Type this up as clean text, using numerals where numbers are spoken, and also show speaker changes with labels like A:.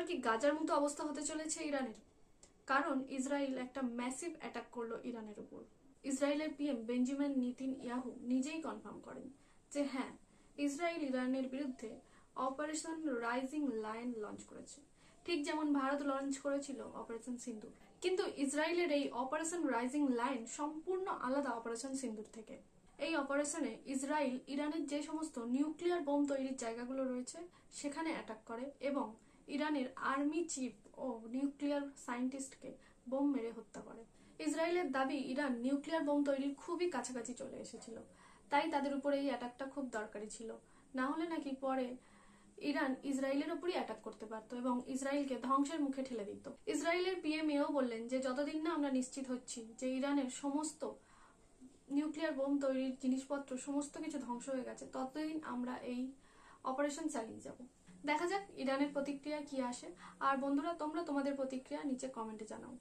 A: কি গাজার মতো অবস্থা হতে চলেছে ইরানের? কারণ ইসরায়েল একটা ম্যাসিভ অ্যাটাক করলো ইরানের উপর। ইসরায়েলের পিএম বেঞ্জামিন নেতানিয়াহু নিজেই কনফার্ম করেন যে হ্যাঁ, ইসরায়েল ইরানের বিরুদ্ধে অপারেশন রাইজিং লায়ন লঞ্চ করেছে, ঠিক যেমন ভারত লঞ্চ করেছিল অপারেশন সিন্দুর। কিন্তু ইসরায়েলের এই অপারেশন রাইজিং লায়ন সম্পূর্ণ আলাদা অপারেশন সিন্দুর থেকে। এই অপারেশনে ইসরায়েল ইরানের যে সমস্ত নিউক্লিয়ার বোম তৈরির জায়গাগুলো রয়েছে সেখানে অ্যাটাক করে এবং ইরানের আর্মি চিফ ও নিউক্লিয়ার সায়েন্টিস্টকে বোম মেরে হত্যা করে। ইসরায়েলের দাবি ইরান নিউক্লিয়ার বোম তৈরির খুবই কাছাকাছি চলে এসেছিল, তাই তাদের উপর এই অ্যাটাকটা খুব দরকারি ছিল। না হলে নাকি পরে ইরান ইসরায়েলের উপরই অ্যাটাক করতে পারত এবং ইসরায়েলকে ধ্বংসের মুখে ঠেলে দিত। ইসরায়েলের পিএম এও বললেন যে যতদিন না আমরা নিশ্চিত হচ্ছি যে ইরানের সমস্ত নিউক্লিয়ার বোম তৈরির জিনিসপত্র সমস্ত কিছু ধ্বংস হয়ে গেছে, ততদিন আমরা এই অপারেশন চালিয়ে যাব। দেখা যাক ইরানের প্রতিক্রিয়া কি আসে। আর বন্ধুরা, তোমরা তোমাদের প্রতিক্রিয়া নিচে কমেন্টে জানাও।